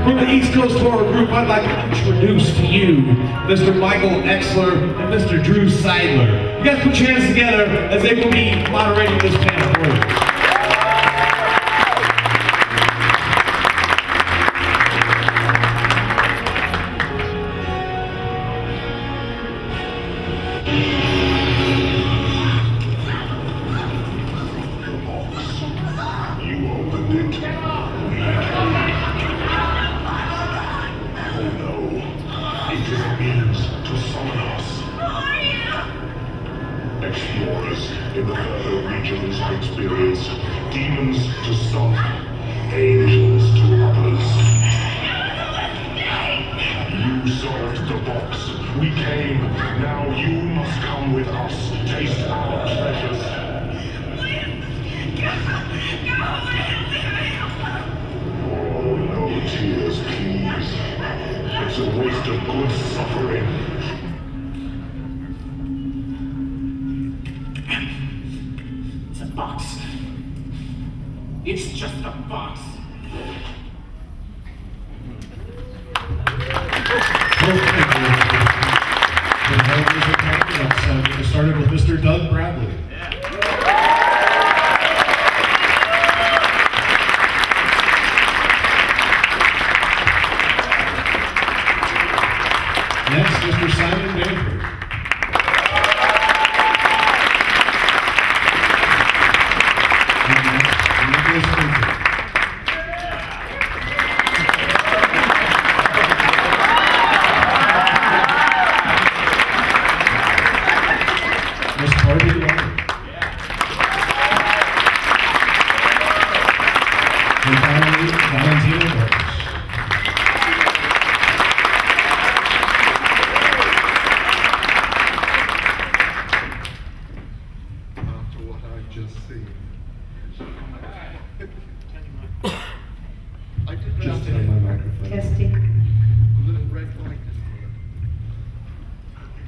From the East Coast Horror Group, I'd like to introduce to you Mr. Michael Exler and Mr. Drew Seidler. You guys put your hands together as they will be moderating this panel for you. Explorers in the further regions of experience, demons to some, angels to others. You solved the box. We came. Now you must come with us. Taste our treasures. Oh, no tears, please. It's a waste of good suffering. Box. It's just a box. We started with Mr. Doug Bradley. Next, Mr. Simon Manford.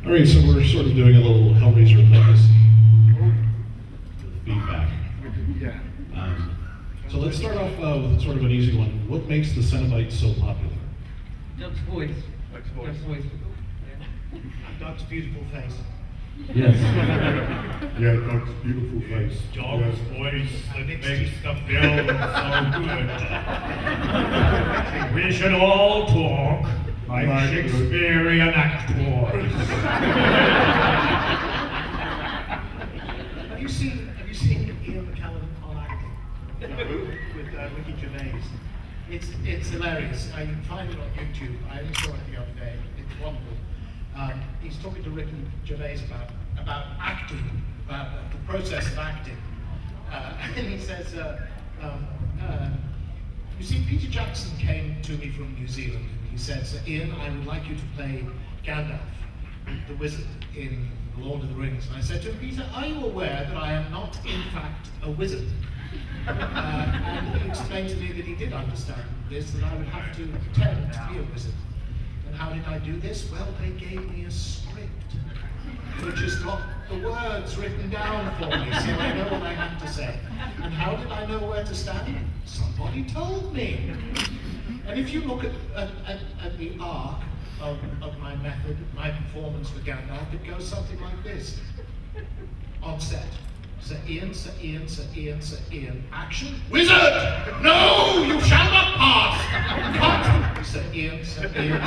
All right, so we're sort of doing a little Hellraiser legacy feedback. Yeah. So let's start off with sort of an easy one. What makes the Cenobite so popular? Doug's voice. Doug's voice. Doug's voice. Doug's beautiful face. Yes. Yeah, Doug's beautiful face. Dog's voice that makes the film so good. We should all talk like Shakespearean actors. Have you seen Ian McKellen on acting? With Ricky Gervais. It's hilarious. You can find it on YouTube. I only saw it the other day. It's wonderful. He's talking to Ricky Gervais about acting, about the process of acting. And he says, you see, Peter Jackson came to me from New Zealand, and he said, "So Ian, I would like you to play Gandalf, the wizard, in The Lord of the Rings." And I said to him, "Peter, are you aware that I am not, in fact, a wizard?" And he explained to me that he did understand this, that I would have to pretend to be a wizard. And how did I do this? Well, they gave me a script, which has got the words written down for me, so I know what I have to say. And how did I know where to stand? Somebody told me. And if you look at the arc of my method, my performance for Gandalf, it goes something like this. On set. Sir Ian, Sir Ian, Sir Ian, Sir Ian. Action. Wizard! No! You shall not pass! Cut! Sir Ian, Sir Ian, Sir Ian.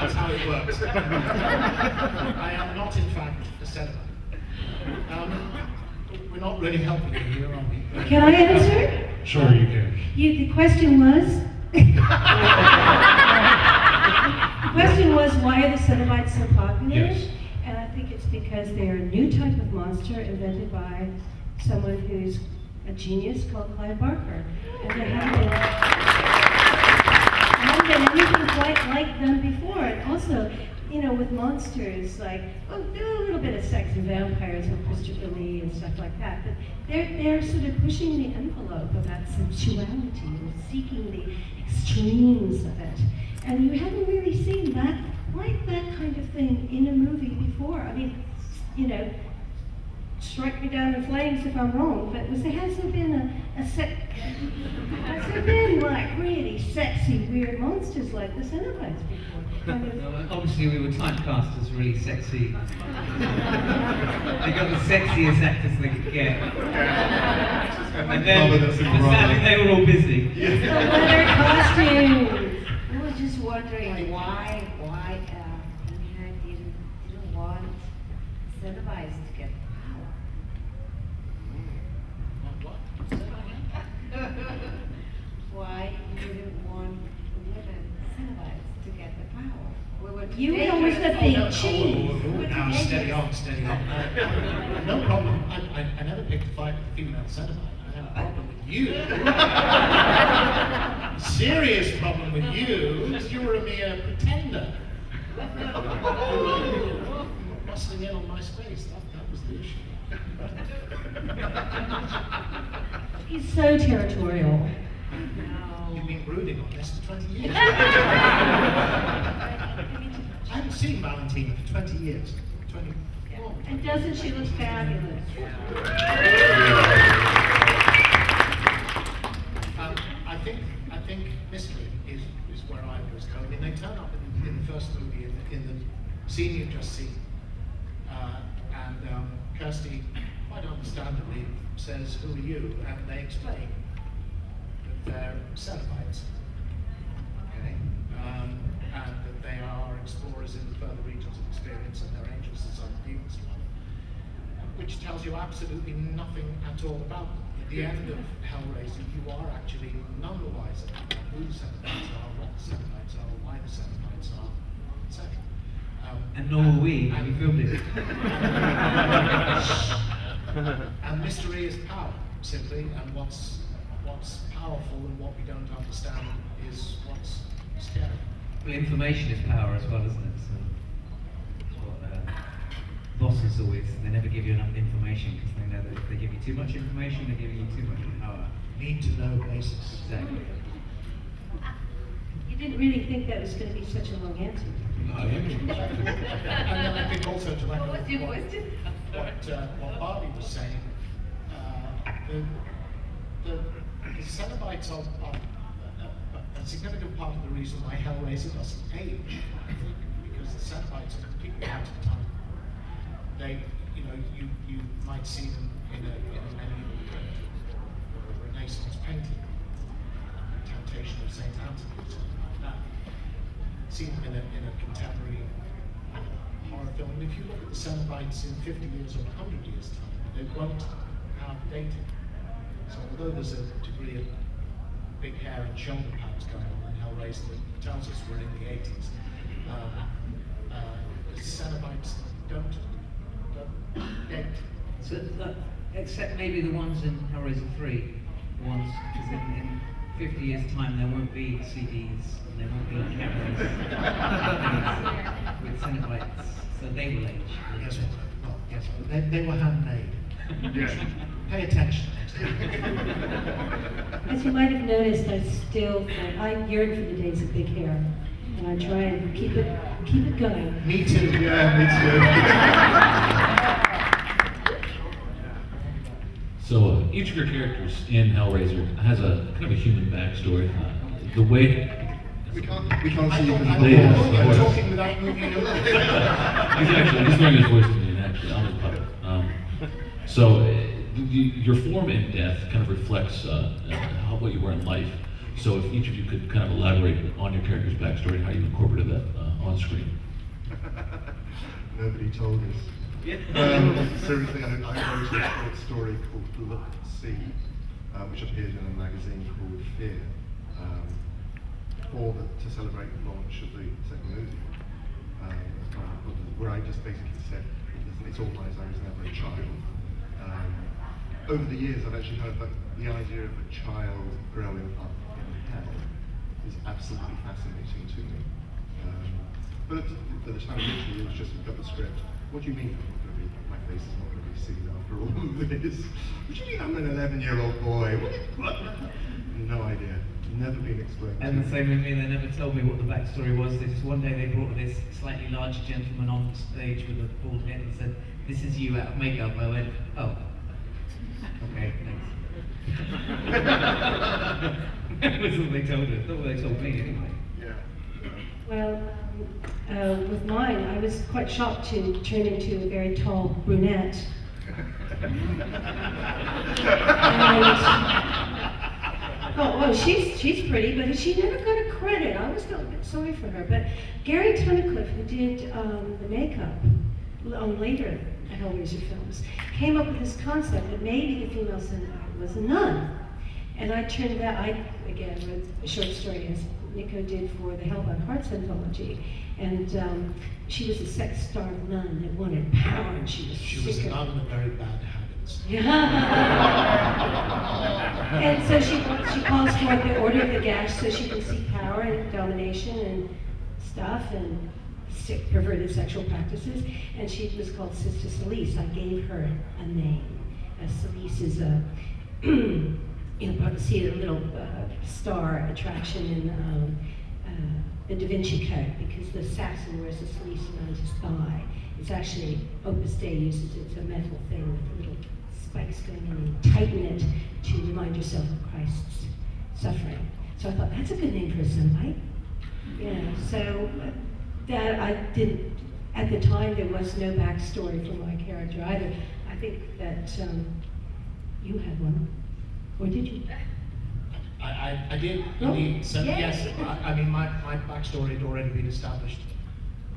That's how it works. I am not, in fact, a senator. We're not really helping you here, are we? Can I answer? Sure, you can. The question was? The question was, why are the Cenobites so popular? Yes. And I think it's because they're a new type of monster invented by someone who's a genius called Clive Barker. And there haven't been anything quite like them before. And also, you know, with monsters, like, well, do a little bit of sex and vampires with Christopher Lee and stuff like that, but they're sort of pushing the envelope about sensuality and seeking the extremes of it. And you haven't really seen that, like that kind of thing in a movie before. I mean, you know, strike me down in flames if I'm wrong, but there hasn't been a Has there been like really sexy, weird monsters like the Cenobites before? Kind of, No, obviously, we were typecast as really sexy. They got the sexiest actors they could get. And then, but sadly, they were all busy. the leather costumes. I was just wondering why Peter didn't want Cenobites to get power. Why you didn't want the women Cenobites to get the power? We were You were always the big cheese. Now, steady on, steady on. No problem. I never picked a fight with a female Cenobite. I had a problem with you. Serious problem with you is you were a mere pretender. Rustling in on my space. That was the issue. He's so territorial. You've been brooding on this for 20 years. I haven't seen Valentina for 20 years. 20. Oh, And doesn't she look fabulous? I think mystery is where I was going. I mean, they turn up in the first movie in the scene you've just seen, and Kirsty, quite understandably, says, "Who are you?" And they explain that they're Cenobites, okay, and that they are explorers in the further regions of experience, and they're angels and sons of demons, which tells you absolutely nothing at all about them. At the end of Hellraiser, you are actually none the wiser about who the Cenobites are, what the Cenobites are, why the Cenobites are, etc. And nor were we when we filmed it. And mystery is power, simply, and what's powerful and what we don't understand is what's scary. Well, information is power as well, isn't it? So, that's what bosses always, they never give you enough information because they know that if they give you too much information, they're giving you too much power. Need to know basis. Exactly. You didn't really think that was going to be such a long answer. And then I think also to echo What was your question? what Barbie was saying, the Cenobites are a significant part of the reason why Hellraiser doesn't age, I think, because the Cenobites are completely out of time. They, you might see them in a medieval print or a Renaissance painting, Temptation of Saint Anthony, or something like that. See them in a contemporary horror film. And if you look at the Cenobites in 50 years or 100 years' time, they won't have dating. So although there's a degree of big hair and shoulder pads going on in Hellraiser that tells us we're in the 80s, the Cenobites don't date. So, except maybe the ones in Hellraiser 3, the ones, because in 50 years' time there won't be CDs and there won't be cameras with Cenobites, so they will age. Yes, but they were handmade. Yeah. Pay attention. As you might have noticed, I yearn for the days of big hair, and I try and keep it going. Me too. Yeah, me So each of your characters in Hellraiser has a kind of a human backstory. The way too. We can't see you. I'm talking without moving your lips. he's throwing his voice to me, and actually, I'm his puppet. Your form in death kind of reflects what you were in life. So if each of you could kind of elaborate on your character's backstory and how you incorporated that on screen. Nobody told us. Seriously, I wrote a short story called Look See, which appeared in a magazine called Fear, to celebrate the launch of the second movie. Where I just basically said, it's all lies, I was never a child. Over the years, I've actually heard that the idea of a child growing up in hell is absolutely fascinating to me. But at the time, literally, it was just got the script. What do you mean I'm not going to be, my face is not going to be seen after all of this? What do you mean I'm an 11-year-old boy? What? No idea. Never been explained. And the same with me, they never told me what the backstory was. One day they brought this slightly larger gentleman on stage with a bald head and said, "This is you out of makeup." I went, "Oh, okay, thanks." That was what they told her. That's what they told me anyway. Well, with mine, I was quite shocked to turn into a very tall brunette. Oh, she's pretty, but she never got a credit. I always felt a bit sorry for her. But Gary Tunnicliffe, who did the makeup on later Hellraiser films, came up with this concept that maybe the female centipede was a nun. And I turned that, again wrote a short story as Nico did for the Hellbound Hearts anthology. And she was a sex-starved nun that wanted power, and she was a sick of nun with very bad habits. And so she calls forth the order of the gash so she can seek power and domination and stuff and sick, perverted sexual practices. And she was called Sister Celise. I gave her a name. Celise is a, see a little star attraction in the Da Vinci Code, because the assassin wears a Celise around his thigh. It's actually, Opus Dei uses it, it's a metal thing with little spikes going in and tighten it to remind yourself of Christ's suffering. So I thought, that's a good name for a Cenobite. So that I didn't, at the time there was no backstory for my character either. I think that you had one, or did you? I did Oh, indeed. So yay. yes, I mean my backstory had already been established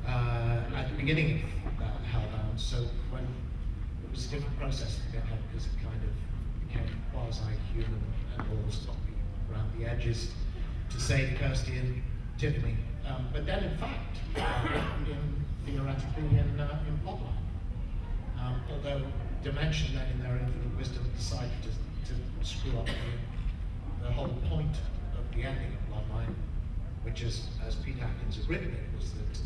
at the beginning of Hellbound. So when it was a different process to get help, because it kind of became quasi-human and all sloppy around the edges to save Kirsty and Tiffany. But then in fact, theoretically in plotline. Although Dimension then in their infinite wisdom decided to screw up the whole point of the ending of Bloodline, which is, as Pete Atkins had written it, was that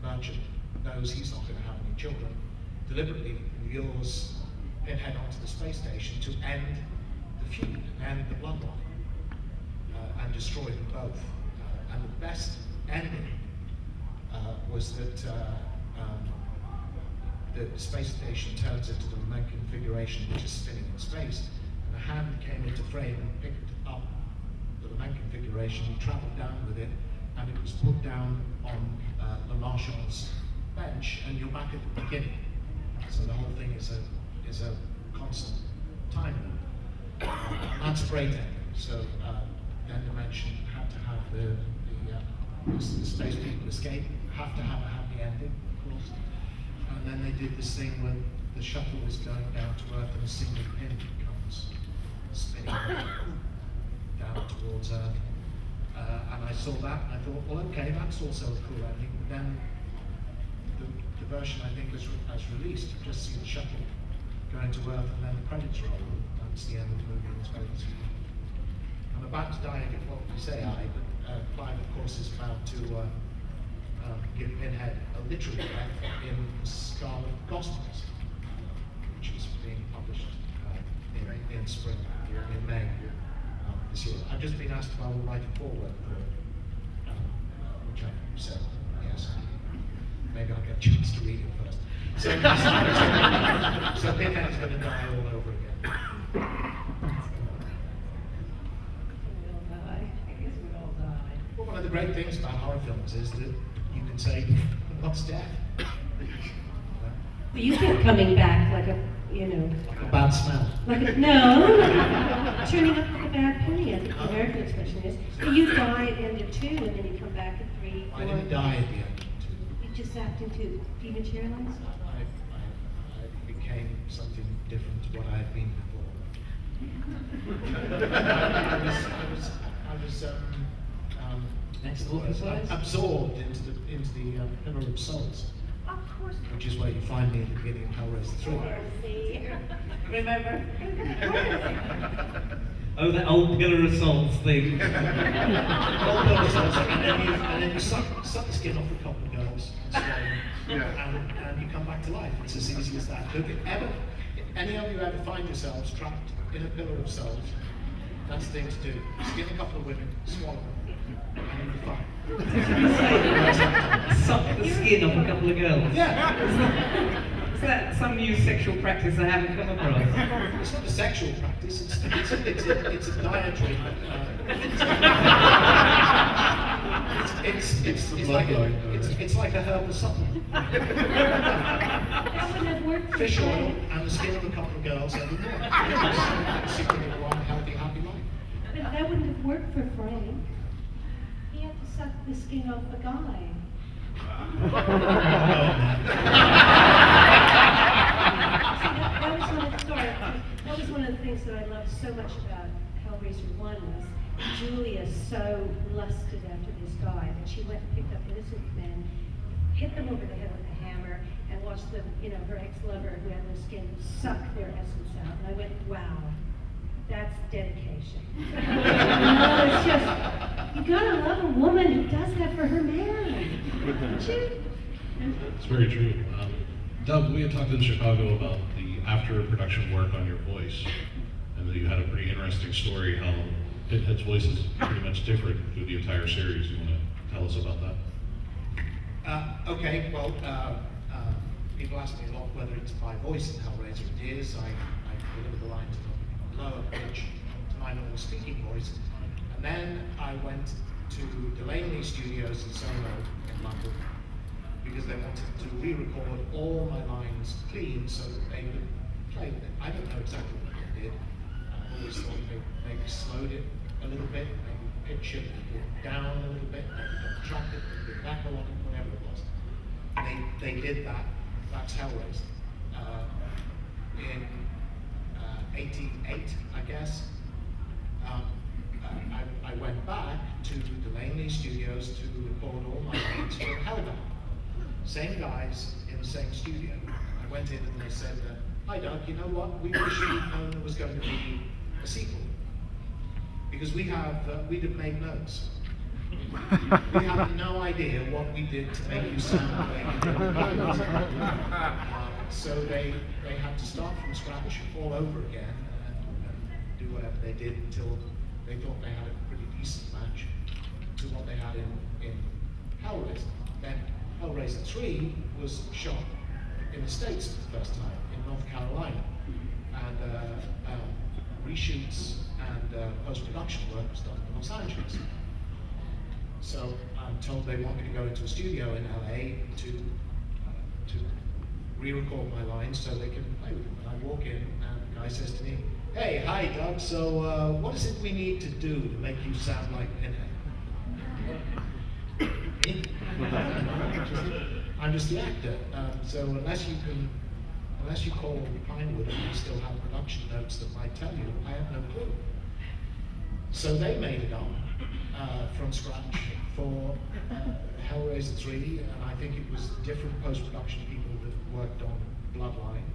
Merchant knows he's not going to have any children, deliberately lures Pinhead onto the space station to end the feud, end the Bloodline, and destroy them both. And the best ending was that the space station turns into the Lament configuration, which is spinning in space. And a hand came into frame and picked up the Lament configuration. He traveled down with it, and it was put down on Le Marchand's bench, and you're back at the beginning. So the whole thing is a constant time loop. And that's a great ending. So then Dimension had to have the space people escape, have to have a happy ending, of course. And then they did this thing when the shuttle was going down to Earth and a single pin comes spinning down towards Earth. And I saw that and I thought, well, okay, that's also a cool ending. But then the version I think as released, you just see the shuttle going to Earth and then the credits roll. That's the end of the movie and it's credits. I'm about to die again, what would you say but Clive, of course, is about to give Pinhead a literal death in the Scarlet Gospels, which is being published in spring, in May this year. I've just been asked if I will write a foreword for it, which I said yes. Maybe I'll get a chance to read it first. So Pinhead is going to die all over again. Well, one of the great things about horror films is that you can say, what's death? But you kept coming back like a, Like a bad smell. No, turning up like a bad penny, I think the American expression is. But you die at the end of 2, and then you come back at 3, 4. I didn't die at the end of 2. You just act into dematerialize? I became something different to what I had been before. I was absorbed into the Pillar of Souls, which is where you find me at the beginning of Hellraiser 3. Remember? Oh, that old Pillar of Souls thing. Old Pillar of Souls, and then you suck the skin off a couple of girls and you come back to life. It's as easy as that. Look, if any of you ever find yourselves trapped in a Pillar of Souls, that's the thing to do. Skin a couple of women, swallow them, and you'll be fine. Suck the skin off a couple of girls. Yeah. that some new sexual practice I haven't come across? It's not a sexual practice, it's a dietary. It's like a herbal supplement. That wouldn't have worked for Fish oil Frank. and the skin of a couple of girls every morning. Secretly a long, healthy, happy life. But that wouldn't have worked for Frank. He had to suck the skin off the guy. See, that was one of the things that I loved so much about Hellraiser 1 was Julia so lusted after this guy that she went and picked up innocent men, hit them over the head with a hammer, and watched them, her ex-lover who had no skin suck their essence out. And I went, wow, that's dedication. It's just, you gotta love a woman who does that for her man. Don't you? It's very true. Doug, we had talked in Chicago about the after-production work on your voice, and that you had a pretty interesting story how Pinhead's voice is pretty much different through the entire series. You want to tell us about that? Okay, well, people ask me a lot whether it's my voice in Hellraiser. It is. I deliver the lines in a lower pitch to my normal speaking voice. And then I went to Delaney Studios in Soho in London because they wanted to re-record all my lines clean so that they could play with it. I don't know exactly what they did. I always thought they maybe slowed it a little bit, maybe pitch it down a little bit, maybe contract it a little bit back a lot, whatever it was. They did that. That's Hellraiser. In 88, I guess, I went back to Delaney Studios to record all my lines for Hellbound. Same guys in the same studio. I went in and they said, hi Doug, you know what? We wish we'd known there was going to be a sequel. Because we'd have made notes. We have no idea what we did to make you sound like you did. So they had to start from scratch all over again and do whatever they did until they thought they had a pretty decent match to what they had in Hellraiser. Then Hellraiser 3 was shot in the States for the first time, in North Carolina. And reshoots and post-production work was done in Los Angeles. So I'm told they want me to go into a studio in LA to re-record my lines so they can play with them. And I walk in and the guy says to me, hey, hi Doug, so what is it we need to do to make you sound like Pinhead? I'm just the actor. So unless you call Pinewood and you still have production notes that might tell you, I have no clue. So they made it up from scratch for Hellraiser 3, and I think it was different post-production people that worked on Bloodline.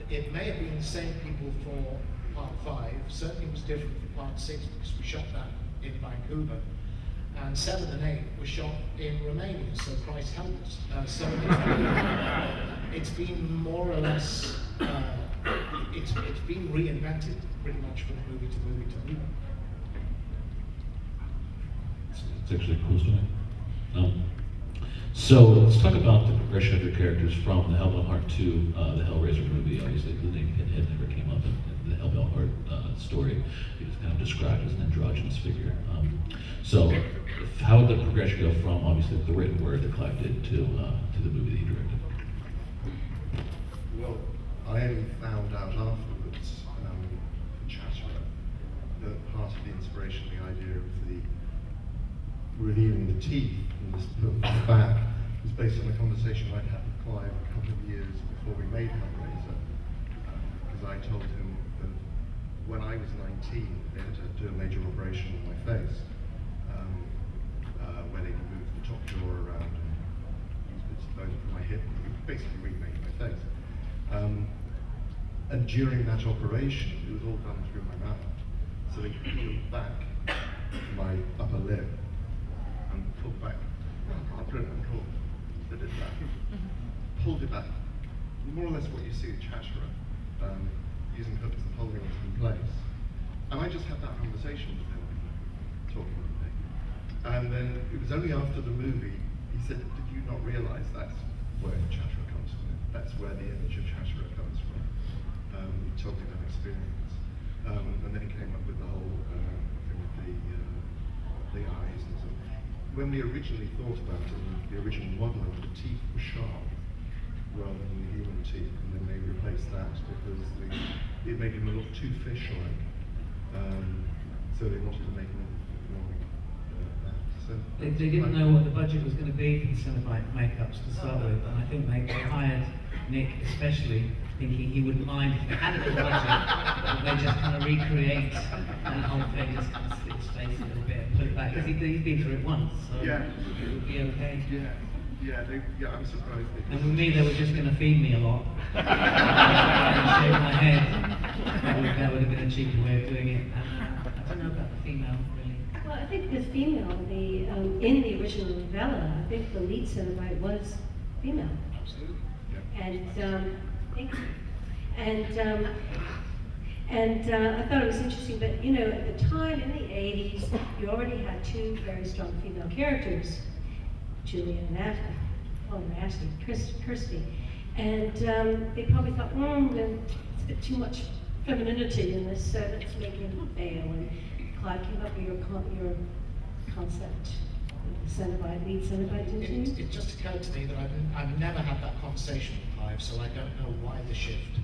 It may have been the same people for Part 5, certainly it was different for Part 6 because we shot that in Vancouver, and 7 and 8 were shot in Romania, so Christ help us. So it's been more or less, it's been reinvented pretty much from movie to movie to movie. It's actually a cool story. So let's talk about the progression of your characters from the Hellbound Heart to the Hellraiser movie. Obviously, the name Pinhead never came up in the Hellbound Heart story. He was kind of described as an androgynous figure. So how did the progression go from, obviously, the written word that Clive did to the movie that he directed? Well, I only found out afterwards, from Chatterer, that part of the inspiration, the idea of the revealing the teeth and this put on the back was based on a conversation I'd had with Clive a couple of years before we made Hellraiser. Because I told him that when I was 19, they had to do a major operation on my face, where they could move the top jaw around and use bits of bone from my hip and basically remake my face. And during that operation, it was all done through my mouth. So they peeled back my upper lip and pulled back. Oh, brilliant, cool. They did that. Pulled it back. More or less what you see with Chatterer, using hooks and holding it in place. And I just had that conversation with him, talking with me. And then it was only after the movie, he said, did you not realize that's where Chatterer comes from. That's where the image of Chatterer comes from. He told me that experience. And then he came up with the whole thing with the eyes and so on. When we originally thought about it, the original modeling, the teeth were sharp rather than the human teeth, and then they replaced that because it made him look too fish-like. So they wanted to make him more that. So They didn't know what the budget was going to be for the Cenobite makeups to start with, and I think they hired Nick especially thinking he wouldn't mind if they had a little budget, but they just kind of recreate that whole thing, just kind of slip his face a little bit and put it back, because he'd been through it once, so Yeah. it would be okay. I'm surprised. And with me, they were just going to feed me a lot and shave my head. That would have been a cheaper way of doing it. And I don't know about the female, really. Well, I think the female, in the original novella, I think the lead Cenobite was female. Absolutely. And thank you. And I thought it was interesting, but you know, at the time in the 80s, you already had two very strong female characters, Julia and Ashley, Kirsty. And they probably thought, it's a bit too much femininity in this, so let's make him fail. And Clive came up with your concept, lead Cenobite, didn't you? It just occurred to me that I've never had that conversation with Clive, so I don't know why the shift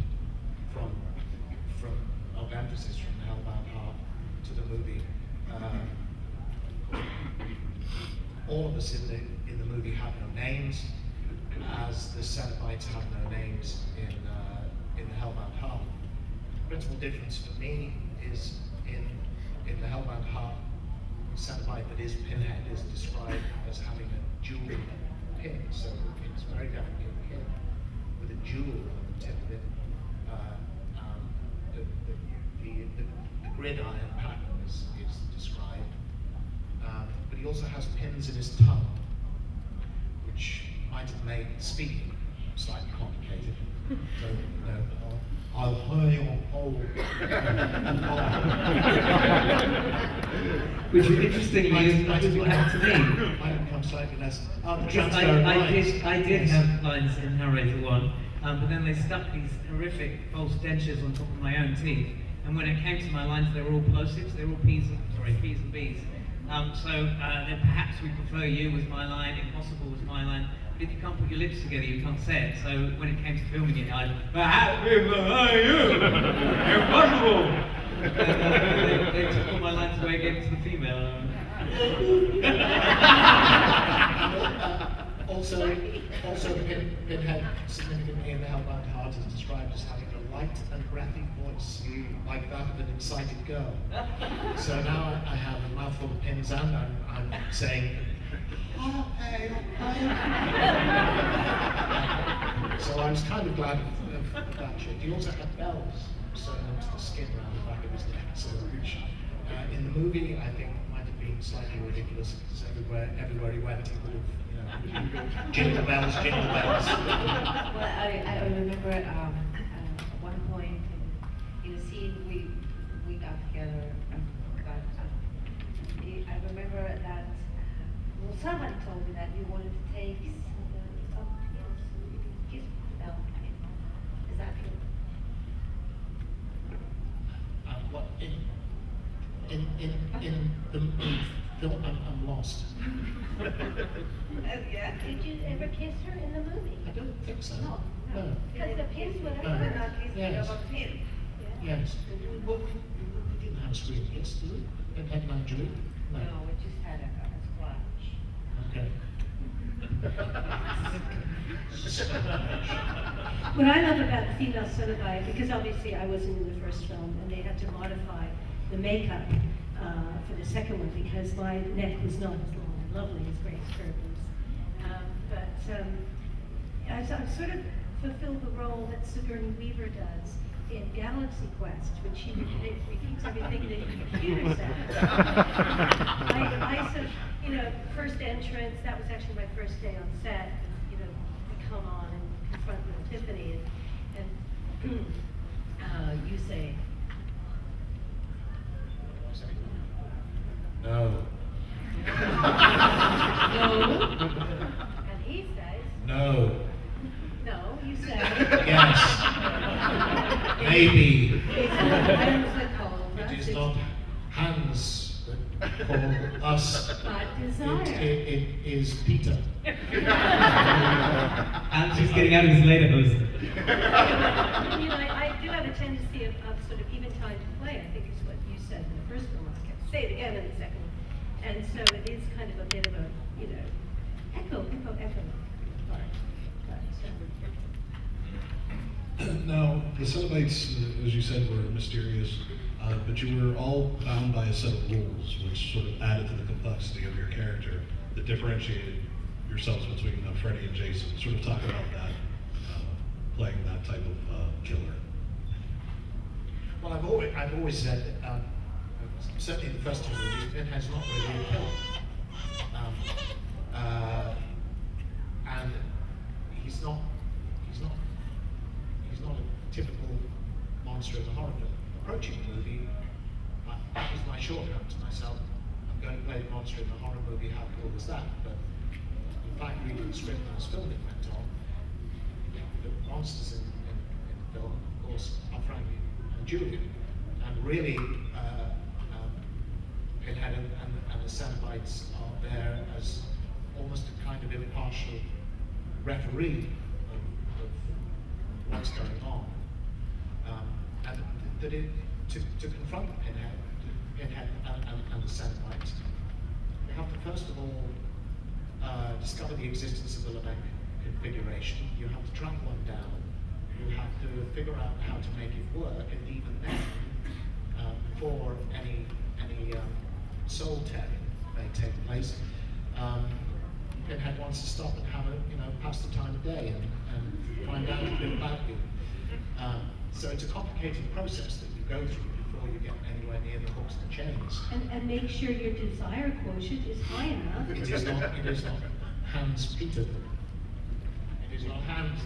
of emphasis from Hellbound Heart to the movie. All of us in the movie have no names, as the Cenobites have no names in the Hellbound Heart. The principal difference for me is in the Hellbound Heart, Cenobite that is Pinhead is described as having a jewel pin, so it's very definitely a pin with a jewel on the tip of it. The gridiron pattern is described, but he also has pins in his tongue, which might have made speaking slightly complicated. So, I'll hire your pole. Which was interesting, because what happened to me. Might become slightly less. Because I did have lines in Hellraiser 1, but then they stuck these horrific false dentures on top of my own teeth. And when it came to my lines, they were all plosives, they were all P's and B's. So then perhaps we prefer you was my line, impossible was my line. But if you can't put your lips together, you can't say it. So when it came to filming it, perhaps we prefer you, impossible. They took all my lines away, gave it to the female. Also, Pinhead significantly in the Hellbound Heart is described as having a light and breathy voice, like that of an excited girl. So now I have a mouthful of pins and I'm saying, oh, hey, So I was kind of glad of that shit. He also had bells sewn into the skin around the back of his neck, so which in the movie I think might have been slightly ridiculous because everywhere he went he would have, jingle bells, jingle bells. Well, I remember at one point in the scene we got together, I remember that somebody told me that you wanted to take some kiss bell. Is that true? What in the film? I'm lost. Yeah. Did you ever kiss her in the movie? I don't think so. No. No. Because the pins would No. have Not kissing, Yes. about him. Yes. We didn't have a screen kiss, did we? In Head and Julie? No, we just had a splash. Okay. What I love about the female Cenobite, because obviously I wasn't in the first film, and they had to modify the makeup for the second one because my neck was not as long and lovely as Grace Kirby's. I sort of fulfilled the role that Sigourney Weaver does in Galaxy Quest, when she repeats everything that the computer says. I said, first entrance, that was actually my first day on set, to come on and confront with Tiffany, and you say, No. no, and he says, No. maybe It's not hands that call us, it is it's not hands that call us. but desire. It is Peter. And she's getting out of his later hose. You know, I do have a tendency of sort of even time to play, I think is what you said in the first film. I kept say it again in the second one. And so it is kind of a bit of a, you know, echo. Now, the Cenobites, as you said, were mysterious, but you were all bound by a set of rules, which sort of added to the complexity of your character, that differentiated yourselves between Freddy and Jason. Sort of talk about that, playing that type of killer. Well, I've always said that, certainly in the first two movies, Pinhead's not really a killer. And he's not a typical monster of the horror film. Approaching the movie, that was my shortcut to myself. I'm going to play the monster in the horror movie, how cool was that? But in fact, reading the script and as filming went on, the monsters in the film, of course, are Frankie and Julian. And really, Pinhead and the Cenobites are there as almost a kind of impartial referee of what's going on. And that to confront Pinhead and the Cenobites, they have to first of all discover the existence of the Lamech configuration. You have to track one down. You have to figure out how to make it work, and even then, before any soul tearing may take place, Pinhead wants to stop and have pass the time of day and find out a bit about you. So it's a complicated process that you go through before you get anywhere near the hooks and chains. And make sure your desire quotient is high enough. It is not Hans Peter. It is not Hans.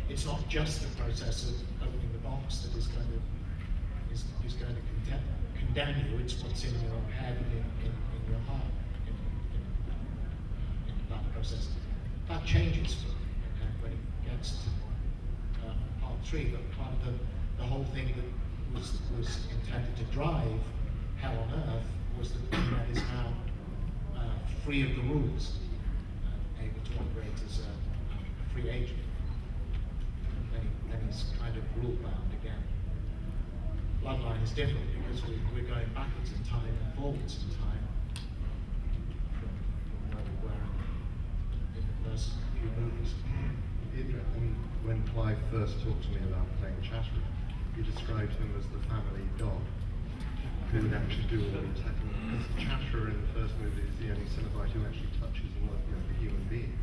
It's not just the process of opening the box that is going to condemn you. It's what's in your head and in your heart in that process. That changes for when it gets to part 3. But part of the whole thing that was intended to drive Hell on Earth was that Pinhead is now free of the rules, able to operate as a free agent. Then he's kind of rule bound again. Bloodline is different because we're going backwards in time and forwards in time from where we were in the first few movies. When Clive first talked to me about playing Chatterer, he described him as the family dog who would actually do all the attacking. Because Chatterer in the first movie is the only Cenobite who actually touches another human being.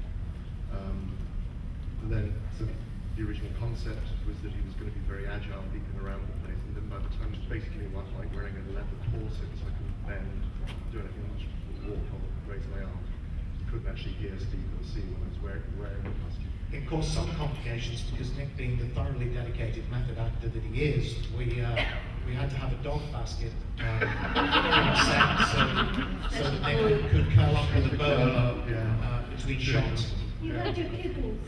And then the original concept was that he was going to be very agile, leaping around the place, and then by the time it was basically like wearing a leather corset, so I couldn't bend, do anything, just walk or raise my arm. You couldn't actually hear, Steve, or see when I was wearing the costume. It caused some complications because Nick, being the thoroughly dedicated method actor that he is, we had to have a dog basket on set so that Nick could curl up with a bone between shots. You had your kittens.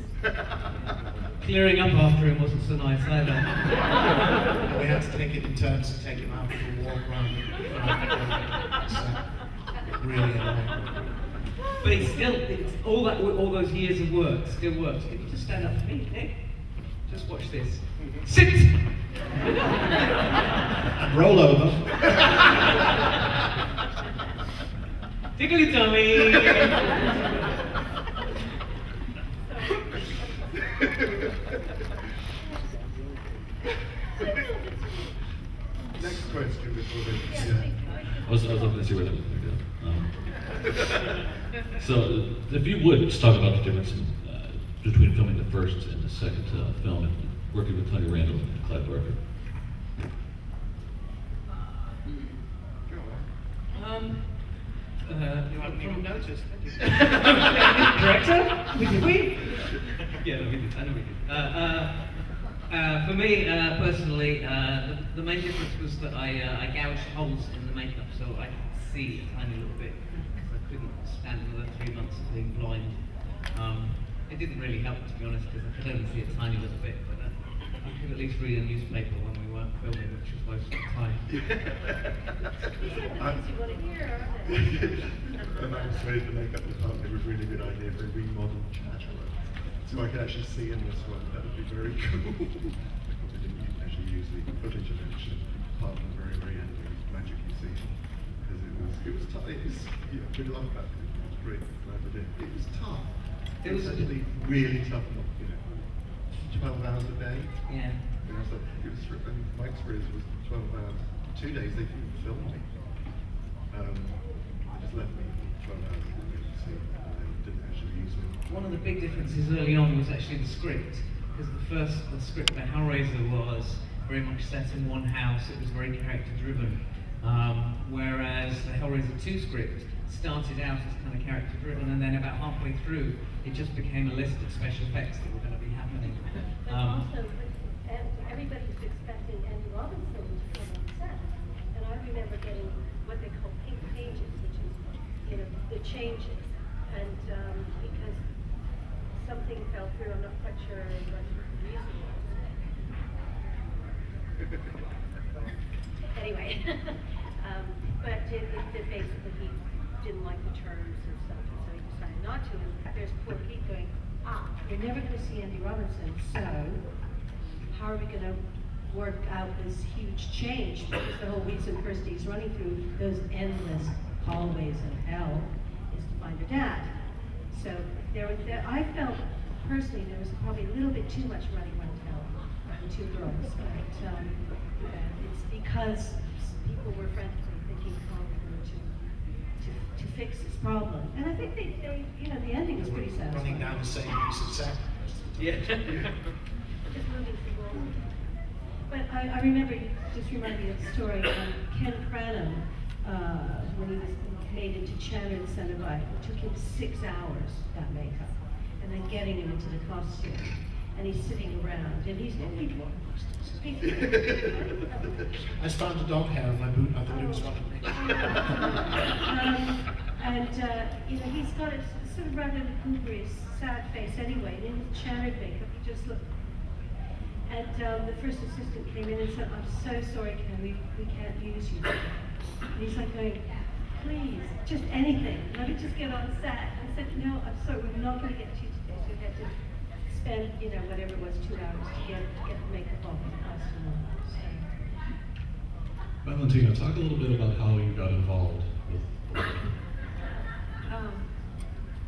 Clearing up after him wasn't so nice either. And we had to take it in turns and take him out for a walk around the set. Really annoying. But it's all those years of work still works. Can you just stand up for me, Nick? Just watch this. Sit! And roll over. Tickle your tummy! Next question before this. I was hoping to see where that was going to go. So, if you would just talk about the difference between filming the first and the second film and working with Tony Randall and Clive Barker. From notice. Director? Did we? Yeah, no, we did. I know we did. For me, personally, the main difference was that I gouged holes in the makeup so I could see a tiny little bit. I couldn't stand another 3 months of being blind. It didn't really help, to be honest, because I could only see a tiny little bit, but I could at least read a newspaper when we were filming, which was most of the time. These are the things you want to hear, aren't they? And I persuaded the makeup department it was a really good idea if they remodeled Chatterer. So I could actually see in this one. That would be very cool. Of course, I didn't actually use the footage of it, apart from the very, very end where it's magically seen. Because it was tough. It was, you know, we love that. It was great. Glad we did. It was tough. It was actually really tough, you know, 12 hours a day. Yeah. You know, so it was, and my experience was 12 hours. 2 days they didn't film me. They just left me 12 hours to see. They didn't actually use me. One of the big differences early on was actually the script, because the script for Hellraiser was very much set in one house. It was very character driven, whereas the Hellraiser 2 script started out as kind of character driven, and then about halfway through, it just became a list of special effects that were going to be happening. But also, everybody was expecting Andy Robinson to come on set, and I remember getting what they call pink pages, which is, you know, the changes, and because something fell through, I'm not quite sure what the reason was. Anyway, but it basically he didn't like the terms and stuff, and so he decided not to, and there's poor Pete going, we're never going to see Andy Robinson, so how are we going to work out this huge change? Because the whole reason Kirsty's running through those endless hallways of hell is to find her dad. So I felt personally there was probably a little bit too much running around hell for two girls, but it's because people were frantically thinking how we're going to fix this problem. And I think they you know, the ending was pretty satisfying. Running down the same piece of set. Yeah. Just moving forward. But I remember, you just reminded me of the story of Ken Cranham, when he was made into Chandler and Censorship. It took him 6 hours, that makeup, and then getting him into the costume. And he's sitting around, and he's only I found a dog hair on my boot, I thought it was one of me. You know, he's got a sort of rather lugubrious, sad face anyway, and in his Chandler makeup, he just looked. And the first assistant came in and said, I'm so sorry, Ken, we can't use you. And he's like going, please, just anything. Let me just get on set. And I said, no, I'm sorry, we're not going to get you today. So we had to spend, you know, whatever it was, 2 hours to get the makeup off and the costume on. Valentina, talk a little bit about how you got involved with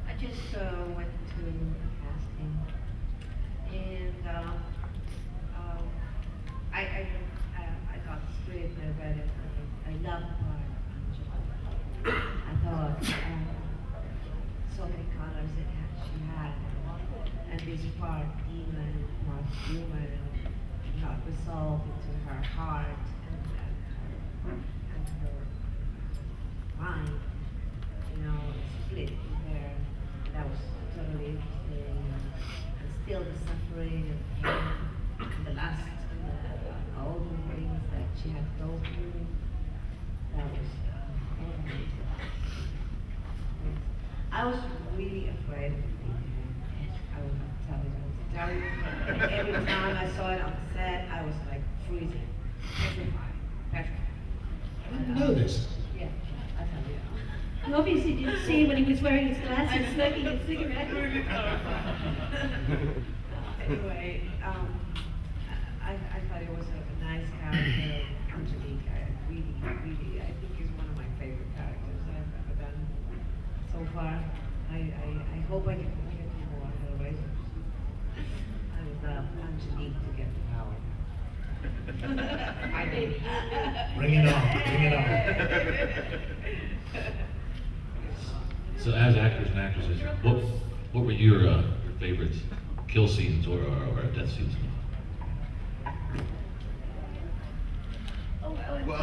I just went to casting, and I got the script, I read it, I loved the part. I thought so many colors she had, and this part, demon, part human, not resolved into her heart and her mind, you know, split there. That was totally interesting. And still the suffering and pain, and the lust, and all the things that she had gone through. That was amazing. I was really afraid of it. I will not tell you. Every time I saw it on set, I was like freezing. Petrified. I didn't know this. Yeah, I tell you. You obviously didn't see when he was wearing his glasses smoking a cigarette. Anyway, I thought it was a nice character. Angelique, I think is one of my favorite characters I've ever done so far. I hope I can do more Hellraiser. I would love Angelique to get the power. My baby. Bring it on, bring it on. So as actors and actresses, what were your favorite kill scenes or death scenes? Well,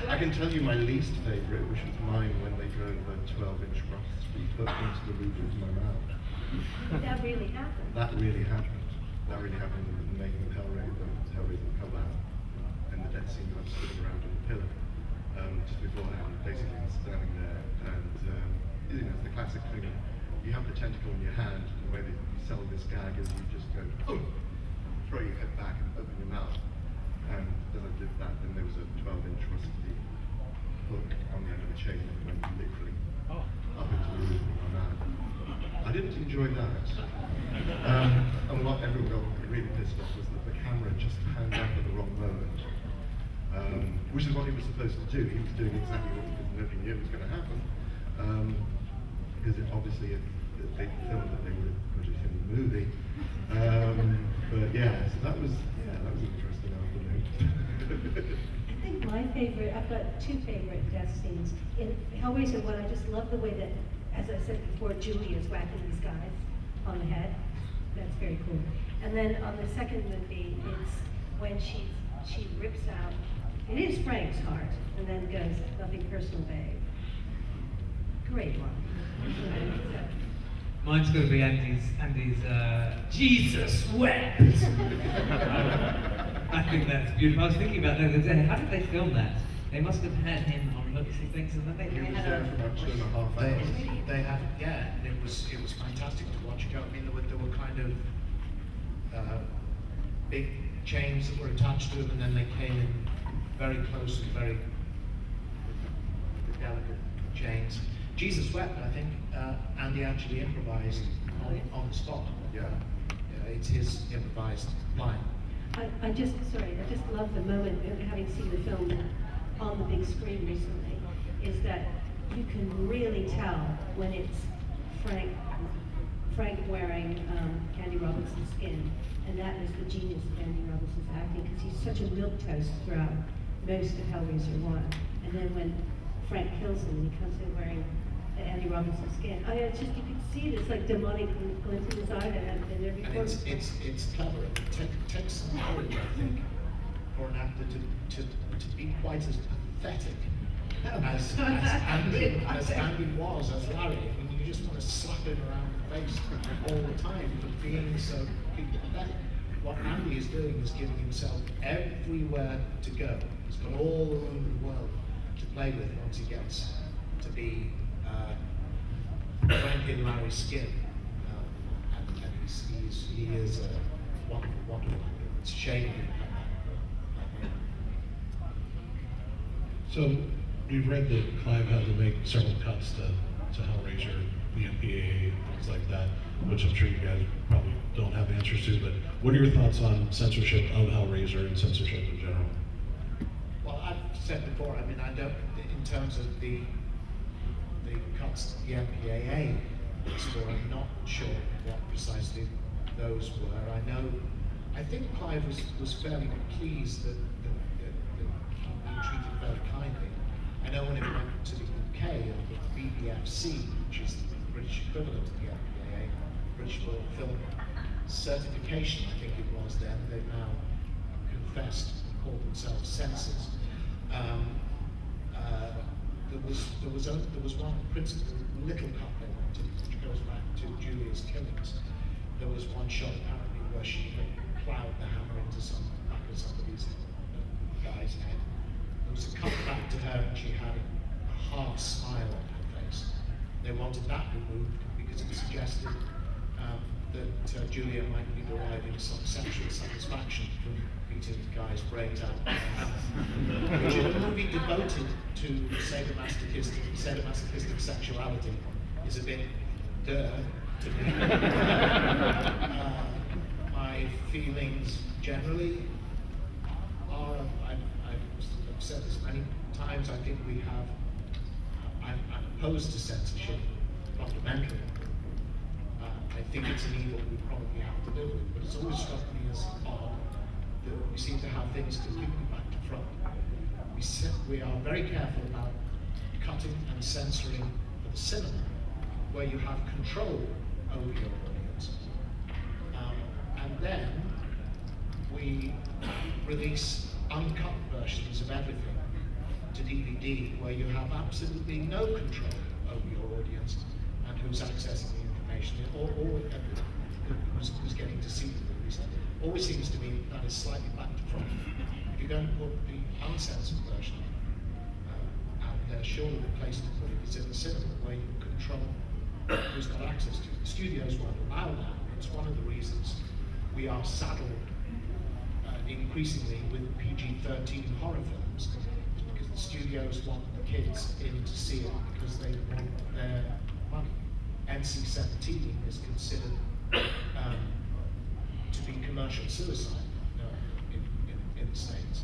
I can tell you my least favourite, which was mine when they drove a 12-inch rusty hook into the roof of my mouth. That really happened. That really happened. That really happened in the making of Hellraiser come out, and the death scene I was sitting around on the pillar just beforehand, basically standing there, and you know, the classic thing of you have the tentacle in your hand, and the way that you sell this gag is you just go, oh, throw your head back and open your mouth. And as I did that, then there was a 12-inch rusty hook on the end of the chain that went literally up into the roof of my mouth. I didn't enjoy that. And what everyone got really pissed off was that the camera just panned up at the wrong moment, which is what he was supposed to do. He was doing exactly what nobody knew was going to happen, because obviously if they filmed that they were producing the movie. But yeah, so that was an interesting afternoon. I think my favorite, I've got two favorite death scenes. In Hellraiser 1, I just love the way that, as I said before, Julie is whacking these guys on the head. That's very cool. And then on the second movie, it's when she rips out, it is Frank's heart, and then goes, nothing personal, babe. Great line. Mine's going to be Andy's Jesus wept. I think that's beautiful. I was thinking about that the other day. How did they film that? They must have had him on hooks and things, and then they He was had there for about 2.5 hours. They had, yeah, and it was fantastic to watch it go. I mean, there were kind of big chains that were attached to them, and then they came in very close and very delicate chains. Jesus wept, I think Andy actually improvised on the spot. Yeah. It's his improvised line. I just love the moment, having seen the film on the big screen recently, is that you can really tell when it's Frank wearing Andy Robinson's skin, and that is the genius of Andy Robinson's acting, because he's such a milquetoast throughout most of Hellraiser 1. And then when Frank kills him, he comes in wearing Andy Robinson's skin. It's just, you can see it, it's like demonic glint in his eye that in every And corner. it's clever. It takes some courage, I think, for an actor to be quite as pathetic as Andy was as Larry. I mean, you just want to slap him around the face all the time for being so pathetic. What Andy is doing is giving himself everywhere to go. He's got all the room in the world to play with once he gets to be Frank in Larry's skin. And he is a wonderful, wonderful actor. It's a shame he didn't have that. So we've read that Clive had to make several cuts to Hellraiser, the MPAA, things like that, which I'm sure you guys probably don't have answers to, but what are your thoughts on censorship of Hellraiser and censorship in general? Well, I've said before, I mean, I don't, in terms of the cuts the MPAA score, I'm not sure what precisely those were. I think Clive was fairly pleased that he'd been treated very kindly. I know when it went to the UK, the BBFC, which is the British equivalent of the MPAA, British Film Certification, I think it was then, they've now confessed and called themselves censors. There was one principal little cut they wanted, which goes back to Julia's killings. There was one shot apparently where she had plowed the hammer into back of somebody's guy's head. There was a cut back to her and she had a hard smile on her face. They wanted that removed because it suggested that Julia might be deriving some sexual satisfaction from beating the guy's brains out. Which in a movie devoted to sadomasochistic sexuality is a bit to me. My feelings generally are, I've said this many times, I think I'm opposed to censorship fundamentally. I think it's an evil we probably have to deal with, but it's always struck me as odd that we seem to have things completely back to front. We are very careful about cutting and censoring for the cinema, where you have control over your audience. And then we release uncut versions of everything to DVD, where you have absolutely no control over your audience and who's accessing the information, or who's getting to see the movies. It always seems to me that is slightly back to front. If you're going to put the uncensored version out there, surely the place to put it is in the cinema, where you control who's got access to it. The studios won't allow that. It's one of the reasons we are saddled increasingly with PG-13 horror films, because the studios want the kids in to see it because they want their money. NC-17 is considered to be commercial suicide in the States.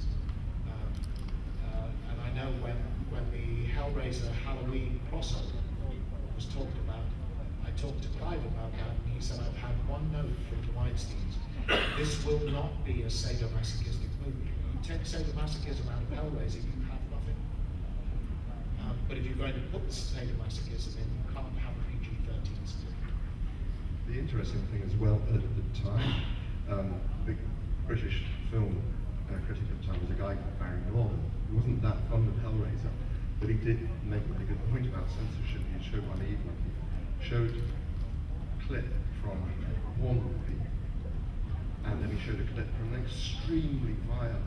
And I know when the Hellraiser Halloween crossover was talked about, I talked to Clive about that, and he said, I've had one note from the Weinsteins. This will not be a sadomasochistic movie. You take sadomasochism out of Hellraiser, you have nothing. But if you're going to put the sadomasochism in, you can't have a PG-13 still. The interesting thing as well, at the time, the British film critic at the time was a guy called Barry Norman, who wasn't that fond of Hellraiser, but he did make a really good point about censorship. He showed one evening, he showed a clip from a porn movie, and then he showed a clip from an extremely violent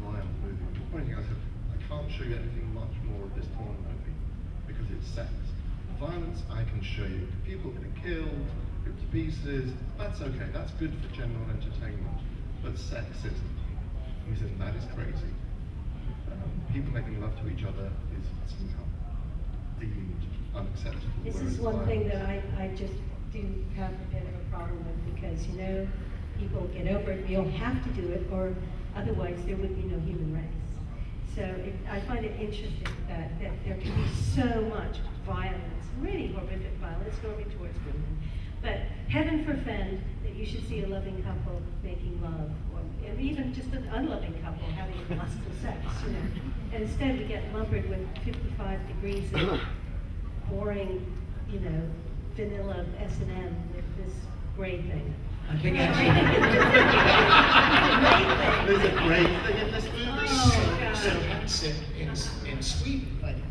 movie. Pointing out, I said, I can't show you anything much more of this porn movie because it's sex. Violence, I can show you. People getting killed, ripped to pieces, that's okay, that's good for general entertainment. But sex isn't. And he said, that is crazy. People making love to each other is somehow deemed unacceptable. This is one thing that I just do have a bit of a problem with, because, you know, people get over it, we don't have to do it, or otherwise there would be no human race. So I find it interesting that there can be so much violence, really horrific violence, normally towards women. But heaven forfend that you should see a loving couple making love, or and even just an unloving couple having lustful sex, you know. And instead we get lumbered with 55 degrees of boring, you know, vanilla S&M with this gray thing. I think actually. There's a great thing in this movie. So hence in Sweden,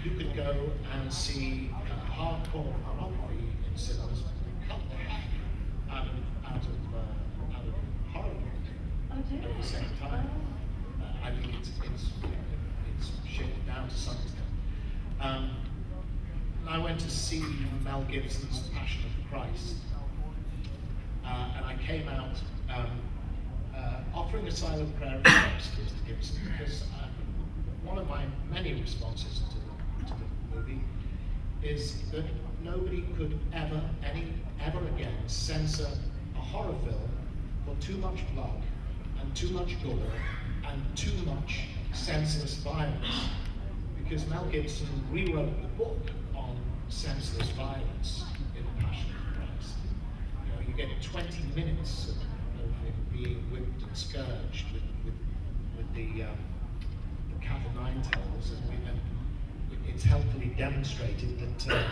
you could go and see hardcore pornography in cinemas, cut the heck out of horror movies at the same time. I think it's shifted down to some extent. And I went to see Mel Gibson's Passion of the Christ, and I came out offering a silent prayer of thanks to Mr. Gibson, because one of my many responses to the movie is that nobody could ever again censor a horror film for too much blood and too much gore and too much senseless violence, because Mel Gibson rewrote the book on senseless violence in The Passion of the Christ. You know, you get 20 minutes of him being whipped and scourged with the cat o' nine tails, and it's helpfully demonstrated that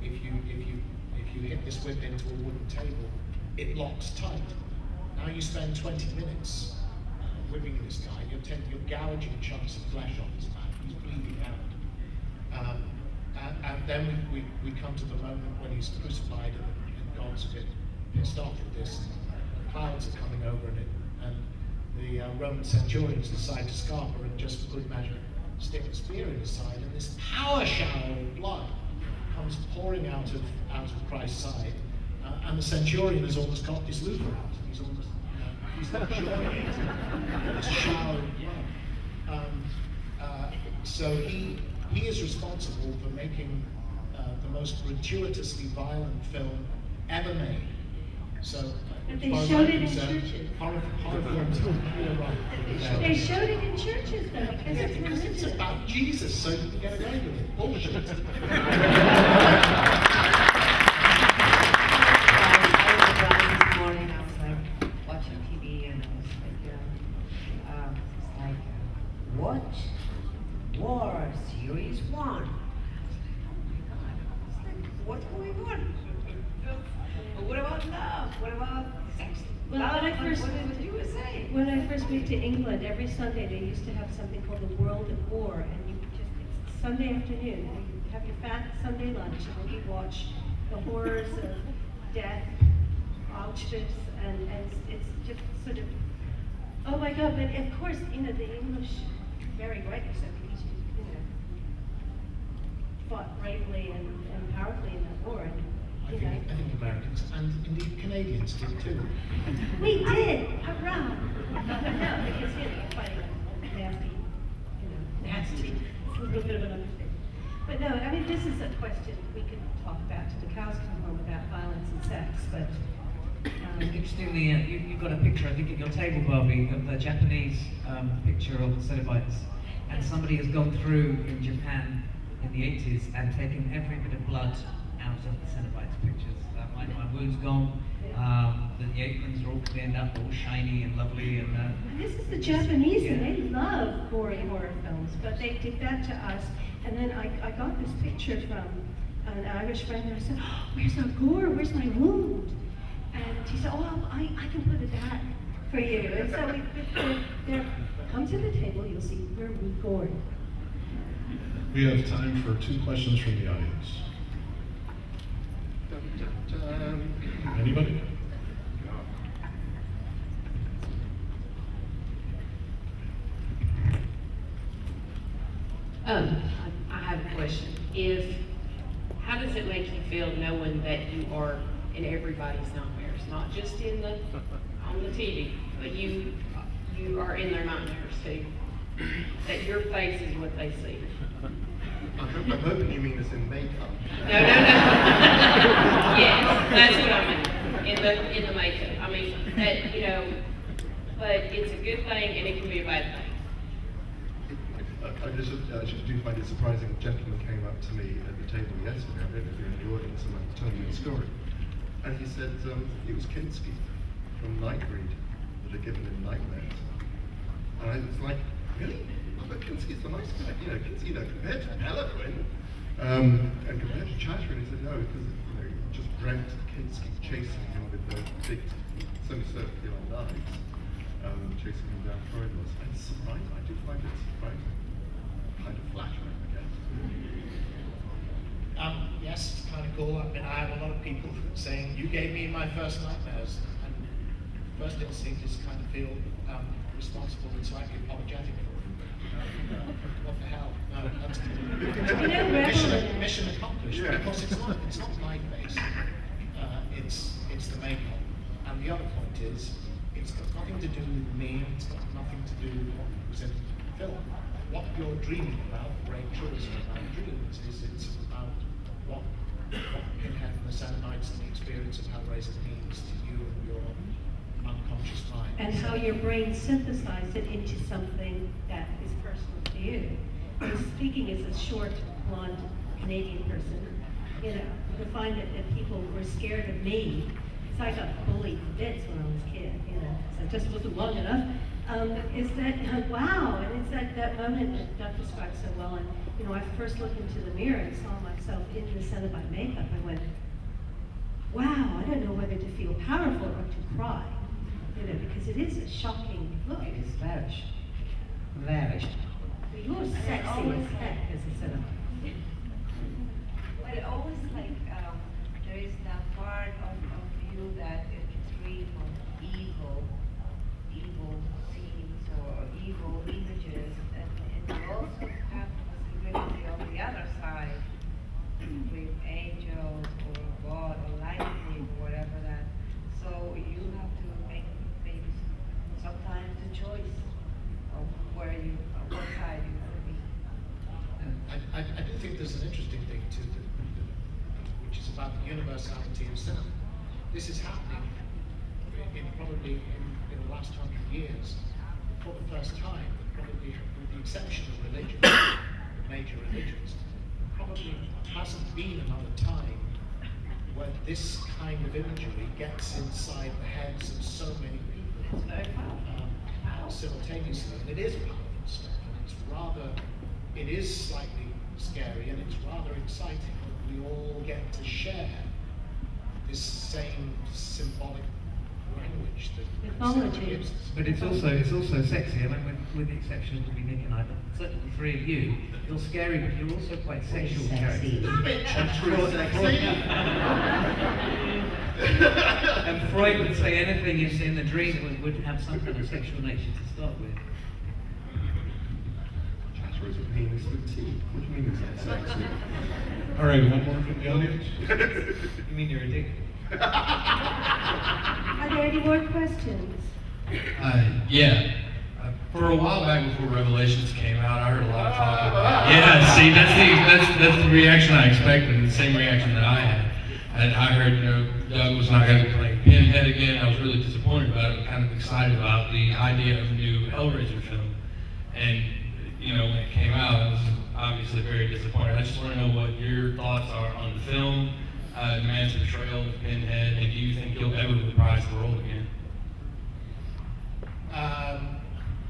if you hit this whip into a wooden table, it locks tight. Now you spend 20 minutes whipping this guy, you're gouging chunks of flesh off his back, he's bleeding out. And then we come to the moment when he's crucified and God's a bit pissed off with this, and the clouds are coming over and the Roman centurions decide to scalper and just for good measure stick a spear in his side, and this power shower of blood comes pouring out of Christ's side, and the centurion has almost got his looper out. He's almost, he's not sure. This shower of blood. So he is responsible for making the most gratuitously violent film ever made. So, and they showed it in churches. They showed it in churches, though, because it's because religious. it's about Jesus, so you can get away with it. Bullshit. I was driving this morning, I was like watching TV, and I was like, watch War Series 1. What's going on? But what about love? What about sex? Well, when I first moved to England, every Sunday they used to have something called the World at War, and it's Sunday afternoon, and you have your fat Sunday lunch, and you watch the horrors of death, Auschwitz, and it's just sort of, oh my God! But of course, you know, the English, very rightly so, because you know, fought bravely and powerfully in that war. And You know? I think Americans and indeed Canadians did too. We did, hurrah! No, because you're fighting a nasty, nasty. It's a little bit of an understatement. But no, I mean, this is a question we could talk about till the cows come home about violence and sex, but. Interestingly, you've got a picture, I think, at your table, Barbie, of the Japanese picture of the Cenobites. And somebody has gone through in Japan in the 80s and taken every bit of blood out of the Cenobites pictures. My wound's gone, the aprons are all cleaned up, all shiny and lovely. And This is the Japanese, and they love gory horror films, but they did that to us. And then I got this picture from an Irish friend, and I said, oh, where's our gore? Where's my wound? And he said, oh, I can put it back for you. And so they're come to the table, you'll see where we gored. We have time for 2 questions from the audience. Anybody? I have a question. How does it make you feel knowing that you are in everybody's nightmares, not just on the TV, but you are in their nightmares too? That your face is what they see. I'm hoping you mean this in makeup. No. Yes, that's what I mean. In the makeup. I mean that but it's a good thing and it can be a bad thing. I just do find it surprising. A gentleman came up to me at the table yesterday. I don't know if you're in the audience, and I'm telling you the story. And he said it was Kinski from Nightbreed that had given him nightmares. And I was like, really? But Kinski's the nice guy, Kinski, compared to Peloquin, and compared to Chatterin, he said no, because he just dreamt Kinski chasing him with the big semicircular knives, chasing him down corridors. And it's surprising. I do find it surprising. Kind of flattering, I guess. Yes, it's kind of cool. I mean, I have a lot of people saying, you gave me my first nightmares. And first instinct is kind of feel responsible and slightly apologetic for it. What the hell? No, that's mission accomplished. Yeah. Because it's not my face. It's the makeup. And the other point is, it's got nothing to do with me, it's got nothing to do with what you presented in the film. What you're dreaming about, Rachel, is about dreams, it's about what Pinhead and the Cenobites and the experience of Hellraiser means to you and your unconscious mind. And how your brain synthesized it into something that is personal to you. And speaking as a short, blonde Canadian person, to find that people were scared of me, because I got bullied to bits when I was a kid, so it just wasn't long enough. Is that, wow, and it's that moment that Doug described so well. And, I first looked into the mirror and saw myself in the Cenobite makeup. I went, wow, I don't know whether to feel powerful or to cry, because it is a shocking look. it is lavish. Lavish. You're sexy as heck as a Cenobite. But it always there is that part of you that is free from evil scenes or evil images, and you also have the possibility on the other side with angels or God or lightning or whatever that. So you have to make maybe sometimes the choice of what side you want to be. I do think there's an interesting thing too, which is about the universality of cinema. This is happening probably in the last 100 years for the first time, probably with the exception of religion, major religions. Probably hasn't been another time where this kind of imagery gets inside the heads of so many people simultaneously, and it is powerful stuff. And it is slightly scary, and it's rather exciting that we all get to share this same symbolic language that Mythology. gives us. But it's also sexy. I mean, with the exception of maybe Nick and I, but certainly the three of you, you're scary, but you're also quite sexual characters. And Freud would say anything in the dream would have some kind of sexual nature to start with. Chatteris would mean penis with teeth. What do you mean it's not sexy? All right, one more from the audience. You mean you're a dick? Are there any more questions? Yeah. For a while back before Revelations came out, I heard a lot of talk about it. Yeah, see, that's the reaction I expected, the same reaction that I had. And I heard, Doug was not going to be playing Pinhead again. I was really disappointed about it, but kind of excited about the idea of a new Hellraiser film. And, when it came out, I was obviously very disappointed. I just want to know what your thoughts are on the film, the man's portrayal of Pinhead, and do you think he'll ever reprise the role again?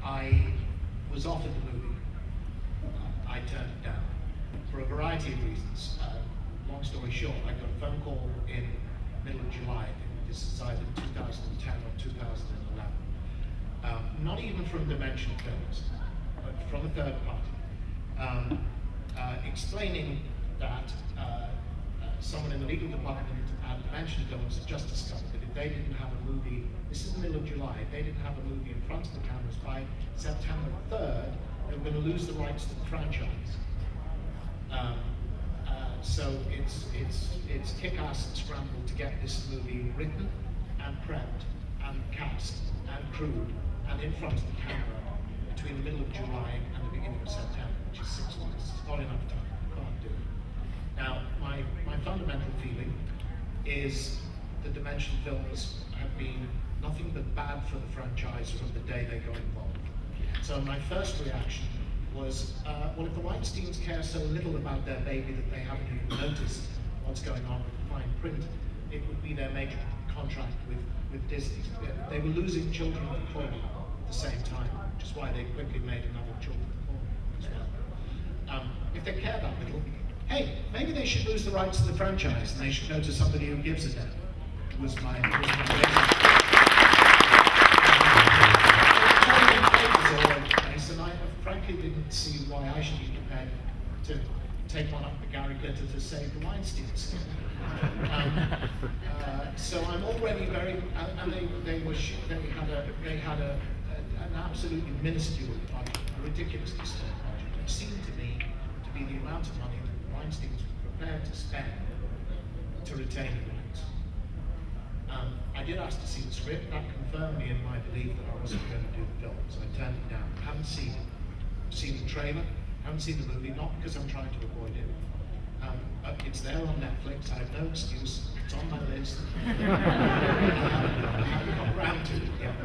I was offered the movie. I turned it down for a variety of reasons. Long story short, I got a phone call in middle of July. This is either 2010 or 2011. Not even from Dimension Films, but from a third party, explaining that someone in the legal department at Dimension Films had just discovered that if they didn't have a movie, this is the middle of July, if they didn't have a movie in front of the cameras by September 3rd, they were going to lose the rights to the franchise. So it's kick-ass and scramble to get this movie written and prepped and cast and crewed and in front of the camera between the middle of July and the beginning of September, which is 6 months. It's not enough time. You can't do it. Now, my fundamental feeling is the Dimension films have been nothing but bad for the franchise from the day they got involved. So my first reaction was, well, if the Weinsteins care so little about their baby that they haven't even noticed what's going on with the fine print, it would be their major contract with Disney. They were losing children of porn at the same time, which is why they quickly made another children of porn as well. If they care that little, hey, maybe they should lose the rights to the franchise and they should go to somebody who gives a damn. Was my and I frankly didn't see why I should be prepared to take one up the Gary Glitter to save the Weinsteins. So I'm already very, and they had an absolutely minuscule project, a ridiculously small project, which seemed to me to be the amount of money that the Weinsteins were prepared to spend to retain the rights. I did ask to see the script. That confirmed me in my belief that I wasn't going to do the film, so I turned it down. I haven't seen it. I've seen the trailer. I haven't seen the movie, not because I'm trying to avoid it. It's there on Netflix. I have no excuse. It's on my list. I haven't got around to it yet.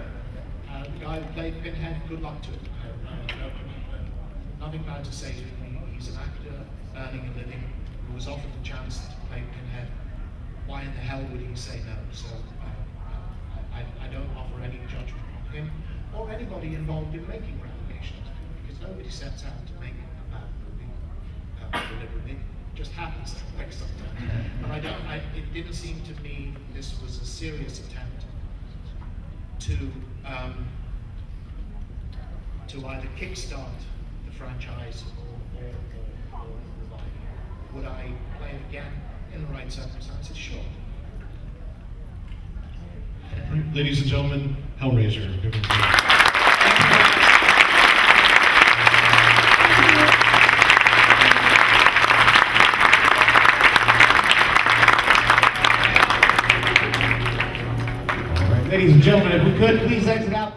The guy who played Pinhead, good luck to him. Nothing bad to say to him. He's an actor earning a living who was offered the chance to play Pinhead. Why in the hell would he say no? So I don't offer any judgment on him or anybody involved in making revelations, because nobody sets out to make a bad movie deliberately. It just happens that way sometimes. But it didn't seem to me this was a serious attempt to either kickstart the franchise or revive it. Would I play it again in the right circumstances? Sure. Ladies and gentlemen, Hellraiser. Give it a hand. Ladies and gentlemen, if we could, please exit out.